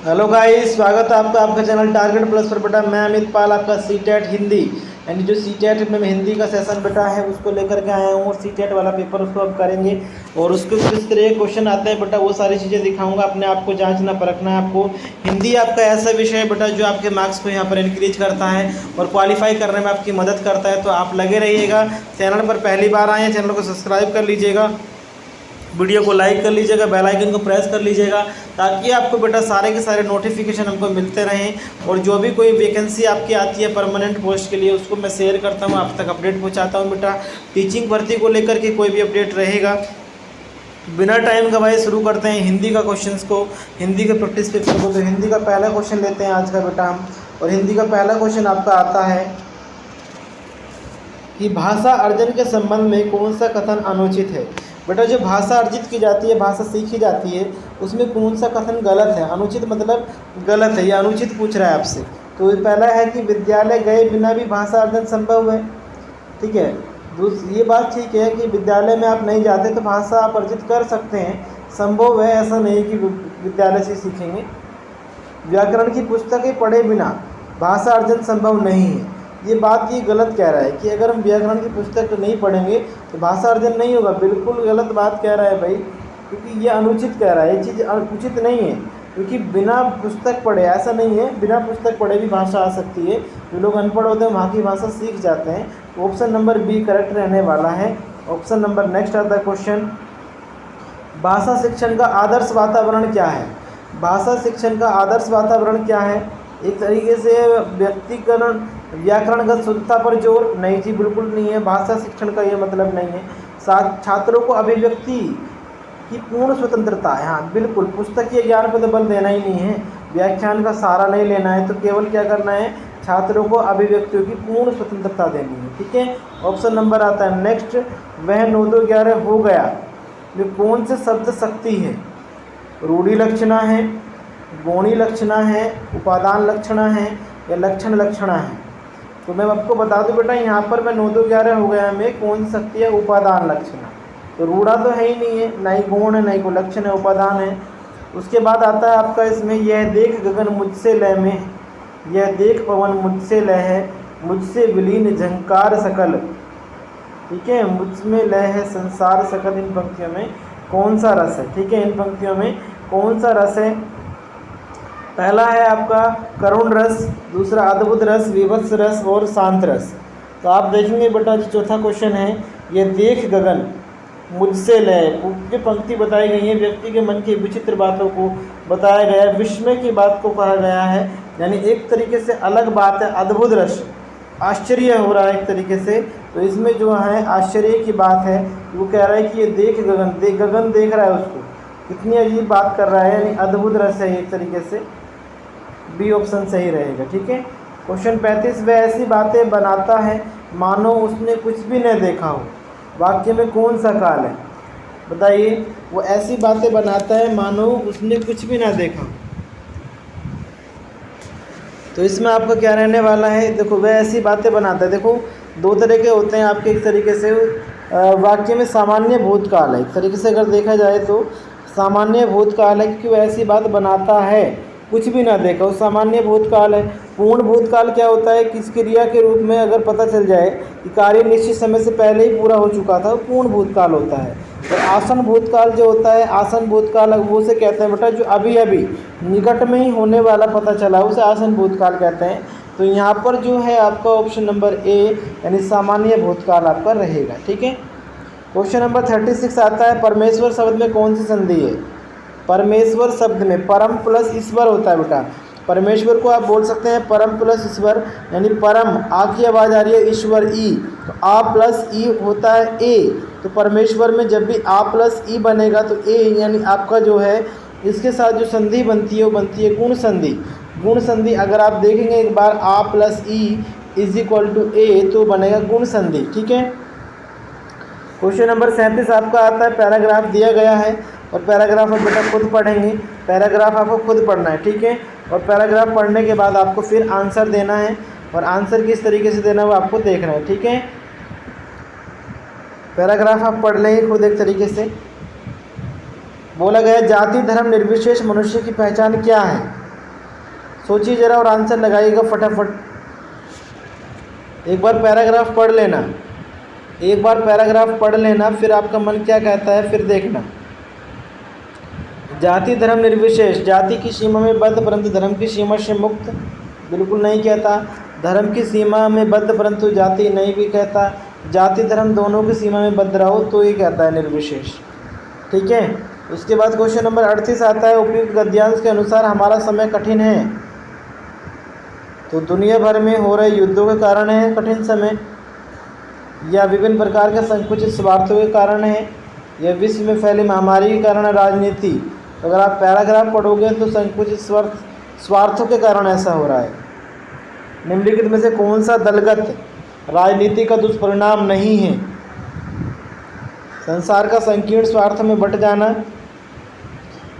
Hello guys, स्वागत है आपका आपका चैनल टारगेट प्लस पर। बेटा मैं अमित पाल आपका सीटेट हिंदी यानी जो सीटेट में हिंदी का सेशन बेटा है उसको लेकर के आया हूँ। और सीटेट वाला पेपर उसको अब करेंगे और उसके किस तरह के क्वेश्चन आते हैं बेटा वो सारी चीज़ें दिखाऊंगा। अपने आप को जांचना परखना है आपको। हिंदी आपका ऐसा विषय है बेटा जो आपके मार्क्स को यहाँ पर इंक्रीज करता है और क्वालिफाई करने में आपकी मदद करता है। तो आप लगे रहिएगा। चैनल पर पहली बार आए हैं, चैनल को सब्सक्राइब कर लीजिएगा, वीडियो को लाइक कर लीजिएगा, बेल आइकन को प्रेस कर लीजिएगा ताकि आपको बेटा सारे के सारे नोटिफिकेशन हमको मिलते रहें। और जो भी कोई वैकेंसी आपकी आती है परमानेंट पोस्ट के लिए उसको मैं शेयर करता हूँ, आप तक अपडेट पहुँचाता हूँ बेटा। टीचिंग भर्ती को लेकर के कोई भी अपडेट रहेगा, बिना टाइम गवाए शुरू करते हैं हिंदी का क्वेश्चंस को, हिंदी के प्रैक्टिस पेपर को। तो हिंदी का पहला क्वेश्चन लेते हैं आज का बेटा हम। और हिंदी का पहला क्वेश्चन आपका आता है कि भाषा अर्जन के संबंध में कौन सा कथन अनुचित है। बेटा जो भाषा अर्जित की जाती है, भाषा सीखी जाती है, उसमें कौन सा कथन गलत है। अनुचित मतलब गलत है, या अनुचित पूछ रहा है आपसे। तो पहला है कि विद्यालय गए बिना भी भाषा अर्जन संभव है। ठीक है, ये बात ठीक है कि विद्यालय में आप नहीं जाते तो भाषा आप अर्जित कर सकते हैं, संभव है, ऐसा नहीं कि विद्यालय से सीखेंगे। व्याकरण की पुस्तकें पढ़े बिना भाषा अर्जन संभव नहीं है, ये बात ये गलत कह रहा है कि अगर हम व्याकरण की पुस्तक नहीं पढ़ेंगे तो भाषा अर्जन नहीं होगा। बिल्कुल गलत बात कह रहा है भाई, क्योंकि ये अनुचित कह रहा है, ये चीज़ उचित नहीं है। क्योंकि बिना पुस्तक पढ़े, ऐसा नहीं है बिना पुस्तक पढ़े भी भाषा आ सकती है। जो लोग अनपढ़ होते हैं वहाँ की भाषा सीख जाते हैं। तो ऑप्शन नंबर बी करेक्ट रहने वाला है। ऑप्शन नंबर नेक्स्ट आता है क्वेश्चन, भाषा शिक्षण का आदर्श वातावरण क्या है। भाषा शिक्षण का आदर्श वातावरण क्या है। एक तरीके से व्यक्तिकरण व्याकरणगत शुद्धता पर जोर, नहीं जी बिल्कुल नहीं है। भाषा शिक्षण का ये मतलब नहीं है। छात्रों को अभिव्यक्ति की पूर्ण स्वतंत्रता है, हाँ बिल्कुल। पुस्तकीय ज्ञान पर तो बल देना ही नहीं है, व्याख्यान का सहारा नहीं लेना है, तो केवल क्या करना है, छात्रों को अभिव्यक्तियों की पूर्ण स्वतंत्रता देनी है। ठीक है, ऑप्शन नंबर आता है नेक्स्ट, वह 9-2-11 हो गया जो कौन से शब्द शक्ति है। रूढ़ि लक्षणा है, गौणी लक्षणा है, उपादान लक्षणा है, या लक्षण लक्षणा है। तो मैं आपको बता दूं बेटा, यहाँ पर मैं 9-2-11 हो गया में कौन सी शक्ति है, उपादान लक्षणा। तो रूढ़ा तो है ही नहीं है, ना ही गौण है, ना ही कोई लक्षण है, उपादान है। उसके बाद आता है आपका इसमें, यह देख गगन मुझसे लय में, यह देख पवन मुझसे लय है, मुझसे विलीन झंकार सकल। ठीक है, मुझ में लय है संसार सकल। इन पंक्तियों में कौन सा रस है। ठीक है, इन पंक्तियों में कौन सा रस है। पहला है आपका करुण रस, दूसरा अद्भुत रस, विभत्स रस और शांत रस। तो आप देखेंगे बेटा जो चौथा क्वेश्चन है, ये देख गगन मुझसे लय, जो पंक्ति बताई गई है व्यक्ति के मन की विचित्र बातों को बताया गया है, विस्मय की बात को कहा गया है, यानी एक तरीके से अलग बात है। अद्भुत रस, आश्चर्य हो रहा है एक तरीके से। तो इसमें जो है आश्चर्य की बात है, वो कह रहा है कि ये देख गगन, गगन देख रहा है उसको, कितनी अजीब बात कर रहा है, यानी अद्भुत रस है एक तरीके से। बी ऑप्शन सही रहेगा। ठीक है, क्वेश्चन 35, वह ऐसी बातें बनाता है मानो उसने कुछ भी न देखा हो। वाक्य में कौन सा काल है, बताइए। वो ऐसी बातें बनाता है मानो उसने कुछ भी ना देखा हो। तो इसमें आपका क्या रहने वाला है, देखो वह ऐसी बातें बनाता है। देखो दो तरह के होते हैं आपके, एक तरीके से वाक्य में सामान्य भूतकाल है, एक तरीके से अगर देखा जाए तो सामान्य भूतकाल है, क्योंकि वह ऐसी बात बनाता है कुछ भी ना देखा, वो सामान्य भूतकाल है। पूर्ण भूतकाल क्या होता है, किस क्रिया के रूप में अगर पता चल जाए कि कार्य निश्चित समय से पहले ही पूरा हो चुका था, वो पूर्ण भूतकाल होता है। और आसन भूतकाल जो होता है, आसन भूतकाल वो से कहते हैं बेटा जो अभी अभी निकट में ही होने वाला पता चला, उसे आसन भूतकाल कहते हैं। तो यहाँ पर जो है आपका ऑप्शन नंबर ए यानी सामान्य भूतकाल आपका रहेगा। ठीक है, क्वेश्चन नंबर 36 आता है, परमेश्वर शब्द में कौन सी संधि है। परमेश्वर शब्द में परम प्लस ईश्वर होता है बेटा। परमेश्वर को आप बोल सकते हैं परम प्लस ईश्वर, यानी परम आ की आवाज़ आ रही है, ईश्वर ई, तो आ प्लस ई होता है ए। तो परमेश्वर में जब भी आ प्लस ई बनेगा तो ए, यानी आपका जो है इसके साथ जो संधि बनती है वो बनती है गुण संधि। गुण संधि अगर आप देखेंगे एक बार, आ प्लस ई इज इक्वल टू ए, तो बनेगा गुण संधि। ठीक है, क्वेश्चन नंबर 37 आपका आता है, पैराग्राफ दिया गया है और पैराग्राफ आप बेटा खुद पढ़ेंगे। पैराग्राफ आपको खुद पढ़ना है। ठीक है, और पैराग्राफ पढ़ने के बाद आपको फिर आंसर देना है, और आंसर किस तरीके से देना है वो आपको देखना है। ठीक है, पैराग्राफ आप पढ़ लेंगे खुद एक तरीके से। बोला गया जाति धर्म निर्विशेष मनुष्य की पहचान क्या है। सोचिए ज़रा और आंसर लगाइएगा फटाफट। एक बार पैराग्राफ पढ़ लेना, एक बार पैराग्राफ पढ़ लेना, फिर आपका मन क्या कहता है फिर देखना। जाति धर्म निर्विशेष, जाति की सीमा में बद्ध परंतु धर्म की सीमा से मुक्त, बिल्कुल नहीं कहता। धर्म की सीमा में बद्ध परंतु जाति नहीं भी कहता। जाति धर्म दोनों की सीमा में बद्ध रहो तो ये कहता है निर्विशेष। ठीक है, उसके बाद क्वेश्चन नंबर 38 आता है, उपयुक्त गद्यांश के अनुसार हमारा समय कठिन है। तो दुनिया भर में हो रहे युद्धों के कारण है कठिन समय, या विभिन्न प्रकार के संकुचित स्वार्थों के कारण है, या विश्व में फैली महामारी के कारण है, राजनीति। अगर आप पैराग्राफ पढ़ोगे तो संकुचित स्वार्थों के कारण ऐसा हो रहा है। निम्नलिखित में से कौन सा दलगत राजनीति का दुष्परिणाम नहीं है? संसार का संकीर्ण स्वार्थ में बट जाना।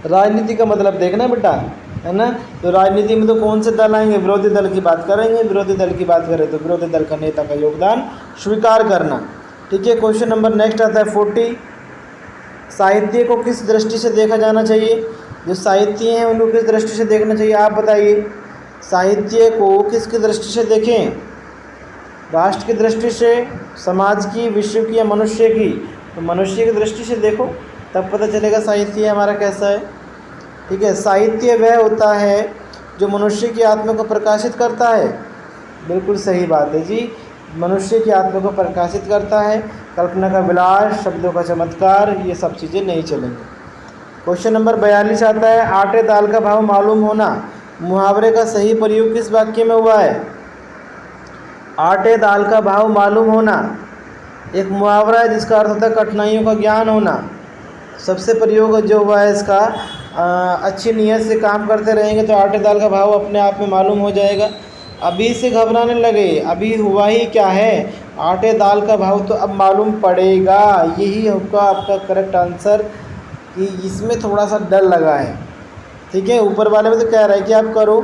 राजनीति का मतलब देखना बेटा, है ना। तो राजनीति में तो कौन से दल आएंगे? विरोधी दल की बात करेंगे। विरोधी दल की बात करें तो विरोधी दल का नेता का योगदान स्वीकार करना। ठीक है, क्वेश्चन नंबर नेक्स्ट आता है 40। साहित्य को किस दृष्टि से देखा जाना चाहिए? जो साहित्य हैं उनको किस दृष्टि से देखना चाहिए आप बताइए। साहित्य को किसकी दृष्टि से देखें? राष्ट्र की दृष्टि से, समाज की, विश्व की, या मनुष्य की? तो मनुष्य की दृष्टि से देखो, तब पता चलेगा साहित्य हमारा कैसा है। ठीक है, साहित्य वह होता है जो मनुष्य की आत्मा को प्रकाशित करता है। बिल्कुल सही बात है जी, मनुष्य की आत्मा को प्रकाशित करता है। कल्पना का विलास, शब्दों का चमत्कार, ये सब चीज़ें नहीं चलेंगी। क्वेश्चन नंबर 42 आता है, आटे दाल का भाव मालूम होना। मुहावरे का सही प्रयोग किस वाक्य में हुआ है? आटे दाल का भाव मालूम होना एक मुहावरा है जिसका अर्थ होता है कठिनाइयों का ज्ञान होना। सबसे प्रयोग जो हुआ है इसका, अच्छी नीयत से काम करते रहेंगे तो आटे दाल का भाव अपने आप में मालूम हो जाएगा। अभी से घबराने लगे, अभी हुआ ही क्या है? आटे दाल का भाव तो अब मालूम पड़ेगा। यही होगा आपका करेक्ट आंसर, कि इसमें थोड़ा सा डर लगा है। ठीक है, ऊपर वाले में तो कह रहा है कि आप करो।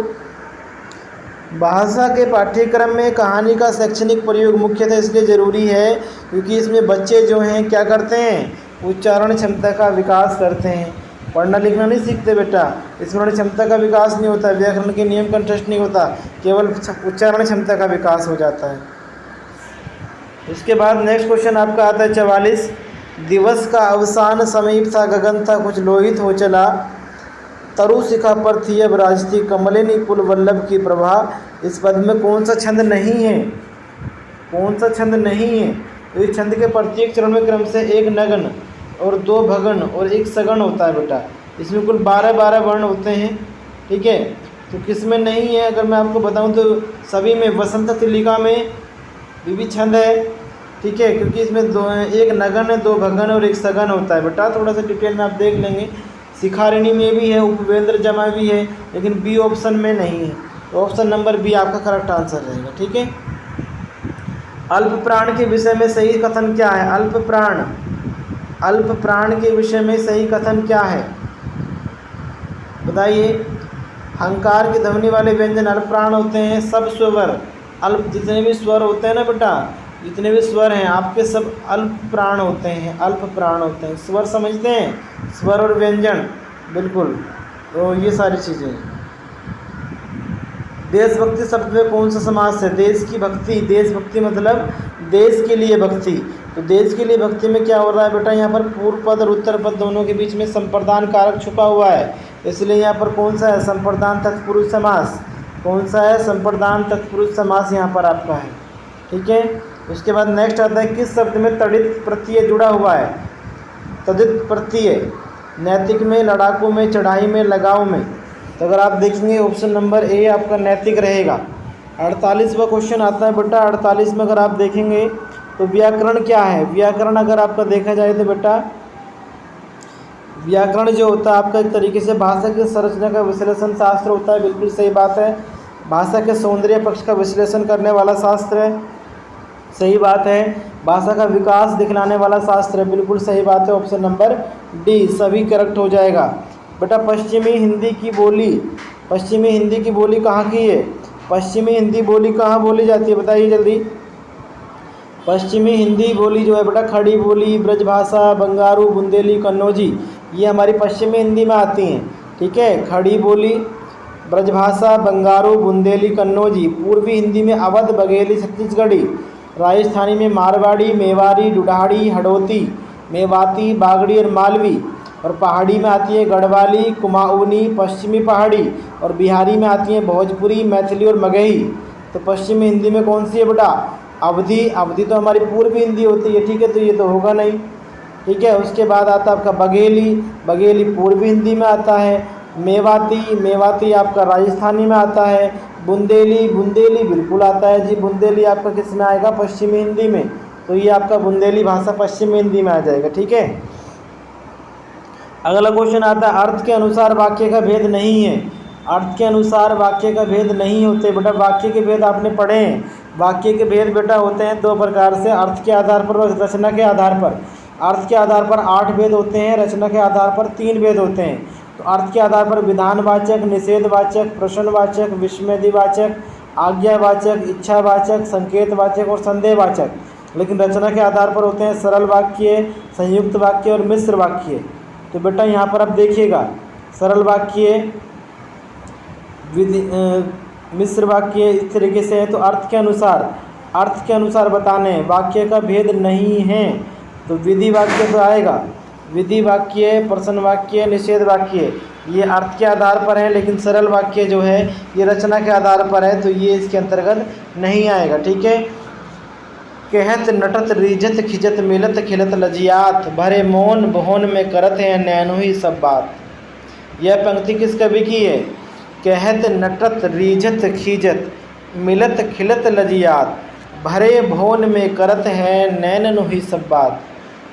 भाषा के पाठ्यक्रम में कहानी का शैक्षणिक प्रयोग मुख्यतः इसलिए ज़रूरी है क्योंकि इसमें बच्चे जो हैं क्या करते हैं? उच्चारण क्षमता का विकास करते हैं। पढ़ना लिखना नहीं सीखते बेटा, स्मरण क्षमता का विकास नहीं होता, व्याकरण के नियम कंठस्थ नहीं होता, केवल उच्चारण क्षमता का विकास हो जाता है। उसके बाद नेक्स्ट क्वेश्चन आपका आता है 44। दिवस का अवसान समीप था, गगन था कुछ लोहित हो चला, तरु शिखा पर थी अब राजती, कमलिनी कुल वल्लभ की प्रभा। इस पद में कौन सा छंद नहीं है? कौन सा छंद नहीं है? तो इस छंद के प्रत्येक चरण में क्रम से एक नगन और दो भगन और एक सगन होता है बेटा। इसमें कुल 12 वर्ण होते हैं। ठीक है, तो किस में नहीं है अगर मैं आपको बताऊं तो सभी में। वसंत तिलिका में भी छंद है। ठीक है, क्योंकि इसमें एक नगन है, दो भगन और एक सगन होता है बेटा। थोड़ा सा डिटेल में आप देख लेंगे। शिखारिणी में भी है, उपवेंद्र जमा भी है, लेकिन बी ऑप्शन में नहीं है। तो ऑप्शन नंबर बी आपका करेक्ट आंसर रहेगा। ठीक है, अल्प प्राण के विषय में सही कथन क्या है? अल्प प्राण के विषय में सही कथन क्या है बताइए। हंकार की ध्वनि वाले व्यंजन अल्प प्राण होते हैं। सब स्वर अल्प, जितने भी स्वर होते हैं ना बेटा, जितने भी स्वर हैं आपके सब अल्प प्राण होते हैं, अल्प प्राण होते हैं। स्वर समझते हैं, स्वर और व्यंजन, बिल्कुल। तो ये सारी चीज़ें। देशभक्ति शब्द में कौन सा समास है? देश की भक्ति। देशभक्ति मतलब देश के लिए भक्ति। तो देश के लिए भक्ति में क्या हो रहा है बेटा? यहाँ पर पूर्व पद और उत्तर पद दोनों के बीच में संप्रदान कारक छुपा हुआ है, इसलिए यहाँ पर कौन सा है? संप्रदान तत्पुरुष समास। कौन सा है? संप्रदान तत्पुरुष समास यहाँ पर आपका है। ठीक है, उसके बाद नेक्स्ट आता है, किस शब्द में तड़ित प्रत्यय जुड़ा हुआ है? तदित प्रत्यय। नैतिक में, लड़ाकू में, चढ़ाई में, लगाव में। तो अगर आप देखेंगे ऑप्शन नंबर ए आपका नैतिक रहेगा। 48वां क्वेश्चन आता है बेटा। 48 में अगर आप देखेंगे तो व्याकरण क्या है? व्याकरण अगर आपका देखा जाए तो बेटा व्याकरण जो होता है आपका एक तरीके से भाषा की संरचना का विश्लेषण शास्त्र होता है। बिल्कुल सही बात है। भाषा के सौंदर्य पक्ष का विश्लेषण करने वाला शास्त्र है। सही बात है। भाषा का विकास दिखलाने वाला शास्त्र है। बिल्कुल सही बात है। ऑप्शन नंबर डी सभी करेक्ट हो जाएगा बेटा। पश्चिमी हिंदी की बोली, पश्चिमी हिंदी की बोली कहाँ की है? पश्चिमी हिंदी बोली कहाँ बोली जाती है बताइए जल्दी। पश्चिमी हिंदी बोली जो है बेटा, खड़ी बोली, ब्रजभाषा, बंगारू, बुंदेली, कन्नौजी, ये हमारी पश्चिमी हिंदी में आती हैं। ठीक है, खड़ी बोली, ब्रजभाषा बंगारू, बुंदेली, कन्नौजी। पूर्वी हिंदी में अवध, बघेली, छत्तीसगढ़ी। राजस्थानी में मारवाड़ी, मेवाड़ी, ढूढ़ाड़ी, हड़ौती, मेवाती, बागड़ी और मालवी। और पहाड़ी में आती है गढ़वाली, कुमाऊनी, पश्चिमी पहाड़ी। और बिहारी में आती है भोजपुरी, मैथिली और मगही। तो पश्चिमी हिंदी में कौन सी है बेटा? अवधी। अवधी तो हमारी पूर्वी हिंदी होती है, ठीक है, तो ये तो होगा नहीं, ठीक है। उसके बाद आता है आपका बघेली। बघेली पूर्वी हिंदी में आता है। मेवाती, मेवाती आपका राजस्थानी में आता है। बुंदेली, बुंदेली बिल्कुल आता है जी। बुंदेली आपका किस में आएगा? पश्चिमी हिंदी में। तो ये आपका बुंदेली भाषा पश्चिमी हिंदी में आ जाएगा, ठीक है। अगला क्वेश्चन आता है, अर्थ के अनुसार वाक्य का भेद नहीं है। अर्थ के अनुसार वाक्य का भेद नहीं होते बेटा। वाक्य के भेद आपने पढ़े हैं। वाक्य के भेद बेटा होते हैं दो प्रकार से, अर्थ के आधार पर और रचना के आधार पर। अर्थ के आधार पर 8 भेद होते हैं, रचना के आधार पर 3 भेद होते हैं। तो अर्थ के आधार पर विधानवाचक, निषेधवाचक, प्रश्नवाचक, विस्मयवाचक, आज्ञावाचक, इच्छावाचक, संकेतवाचक और संदेहवाचक। लेकिन रचना के आधार पर होते हैं सरल वाक्य, संयुक्त वाक्य और मिश्र वाक्य। तो बेटा यहाँ पर आप देखिएगा, सरल वाक्य, मिश्र वाक्य इस तरीके से है। तो अर्थ के अनुसार बताने, वाक्य का भेद नहीं है। तो विधि वाक्य तो आएगा, विधि वाक्य, प्रश्न वाक्य, निषेध वाक्य, ये अर्थ के आधार पर है। लेकिन सरल वाक्य जो है ये रचना के आधार पर है, तो ये इसके अंतर्गत नहीं आएगा, ठीक है। कहत नटत रीझत खिजत मिलत खिलत लजियात, भरे मौन भवन में करत है नैनो ही सब बात। यह पंक्ति किस कवि की है? कहत नटत रीझत खिजत मिलत खिलत लजियात, भरे भवन में करत है नैनो ही सब बात।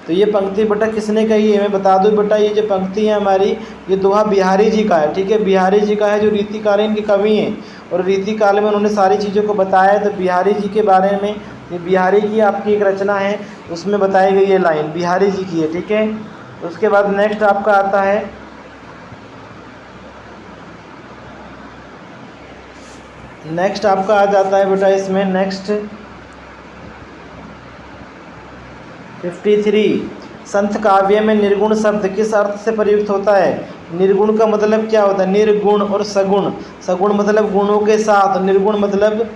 तो ये पंक्ति बेटा किसने कही है? मैं बता दूं बेटा, ये जो पंक्ति है हमारी, ये दोहा बिहारी जी का है, ठीक है। बिहारी जी का है जो रीतिकालीन के कवि हैं, और रीतिकाल में उन्होंने सारी चीज़ों को बताया है। तो बिहारी जी के बारे में, ये बिहारी की आपकी एक रचना है, उसमें बताई गई ये लाइन बिहारी जी की है, ठीक है। उसके बाद नेक्स्ट आपका आता है, नेक्स्ट आपका आ जाता है बेटा इसमें नेक्स्ट 53। संत काव्य में निर्गुण शब्द किस अर्थ से प्रयुक्त होता है? निर्गुण का मतलब क्या होता है? निर्गुण और सगुण। सगुण मतलब गुणों के साथ, निर्गुण मतलब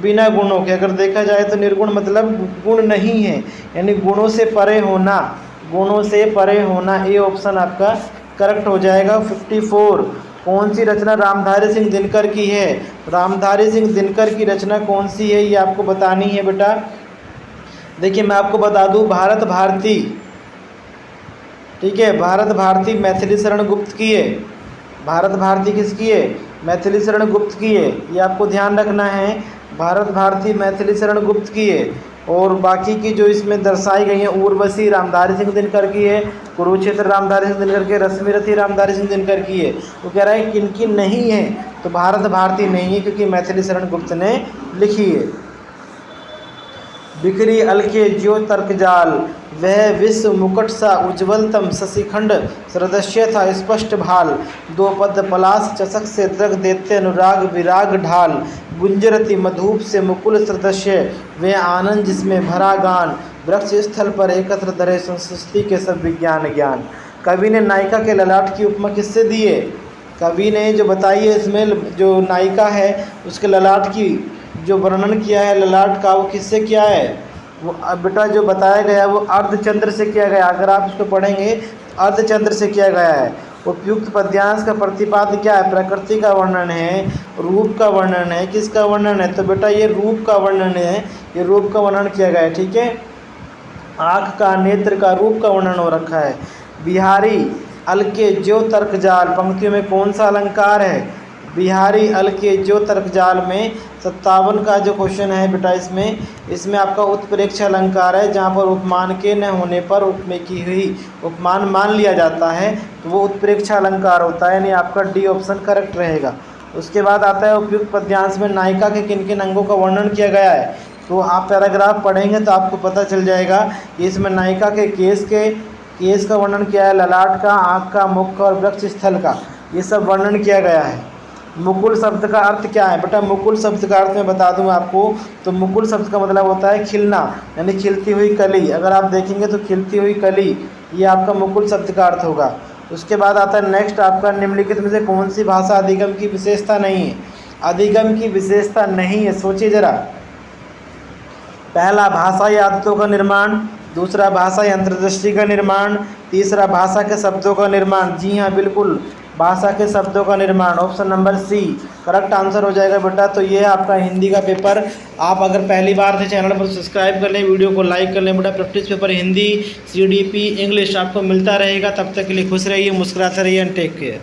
बिना गुणों के। अगर देखा जाए तो निर्गुण मतलब गुण नहीं है, यानी गुणों से परे होना, गुणों से परे होना। ये ऑप्शन आपका करेक्ट हो जाएगा। 54। कौन सी रचना रामधारी सिंह दिनकर की है? रामधारी सिंह दिनकर की रचना कौन सी है ये आपको बतानी है बेटा। देखिए मैं आपको बता दूं, भारत भारती, ठीक है, भारत भारती मैथिली शरण गुप्त की है। भारत भारती किसकी है? मैथिली शरण गुप्त की है, ये आपको ध्यान रखना है। भारत भारती मैथिली शरण गुप्त की है। और बाकी की जो इसमें दर्शाई गई हैं, उर्वशी रामधारी सिंह दिनकर की है, कुरुक्षेत्र रामधारी सिंह दिनकर की, रश्मिरथी रामधारी सिंह दिनकर की है। वो कह रहा है किनकी नहीं है? तो भारत भारती नहीं है, क्योंकि मैथिली शरण गुप्त ने लिखी है। बिखरी अलके ज्यो तर्क जाल, वह विश्व मुकुट सा उज्ज्वलतम शशिखंड सदृश्य था स्पष्ट भाल, दो पद पलाश चषक से द्रग देते अनुराग विराग ढाल, गुंजरती मधुप से मुकुल सदृश्य वे आनंद जिसमें भरा गान, वृक्ष स्थल पर एकत्र धरे संस्कृति के सब विज्ञान ज्ञान। कवि ने नायिका के ललाट की उपमा किससे दी है? कवि ने जो बताई है इसमें, जो नायिका है उसके ललाट की जो वर्णन किया है ललाट का, वो किससे किया है? वो बेटा जो बताया गया वो अर्धचंद्र से किया गया। अगर आप इसको पढ़ेंगे अर्धचंद्र से किया गया है। उपयुक्त पद्यांश का प्रतिपाद्य क्या है? प्रकृति का वर्णन है, रूप का वर्णन है, किसका वर्णन है? तो बेटा ये रूप का वर्णन है, ये रूप का वर्णन किया गया है, ठीक है। आँख का, नेत्र का, रूप का वर्णन हो रखा है। बिहारी अलके ज्यो तर्क जाल पंक्तियों में कौन सा अलंकार है? बिहारी अलके ज्यो तर्क जाल में 57 का जो क्वेश्चन है बेटा, इसमें आपका उत्प्रेक्ष अलंकार है, जहाँ पर उपमान के न होने पर उपमेय की हुई उपमान मान लिया जाता है, तो वो उत्प्रेक्ष अलंकार होता है, यानी आपका डी ऑप्शन करेक्ट रहेगा। उसके बाद आता है उपयुक्त पद्यांश में नायिका के किन किन अंगों का वर्णन किया गया है। तो आप पैराग्राफ पढ़ेंगे तो आपको पता चल जाएगा कि इसमें नायिका के केस का वर्णन किया है, ललाट का, आँख का, मुख का और वृक्ष स्थल का, ये सब वर्णन किया गया है। मुकुल शब्द का अर्थ क्या है बेटा? मुकुल शब्द का अर्थ मैं बता दूं आपको, तो मुकुल शब्द का मतलब होता है खिलना, यानी खिलती हुई कली। अगर आप देखेंगे तो खिलती हुई कली, ये आपका मुकुल शब्द का अर्थ होगा। उसके बाद आता है नेक्स्ट आपका, निम्नलिखित में से कौन सी भाषा अधिगम की विशेषता नहीं है? अधिगम की विशेषता नहीं है, सोचिए जरा। पहला, भाषाई आदतों का निर्माण। दूसरा, भाषाई अंतर्दृष्टि का निर्माण। तीसरा, भाषा के शब्दों का निर्माण। जी हाँ, बिल्कुल, भाषा के शब्दों का निर्माण, option number C correct answer हो जाएगा बेटा। तो ये है आपका हिंदी का पेपर। आप अगर पहली बार थे चैनल पर सब्सक्राइब कर लें, वीडियो को लाइक कर लें बेटा। Practice paper Hindi, CDP, English आपको मिलता रहेगा। तब तक के लिए खुश रहिए, मुस्कुराते रहिए एंड टेक केयर।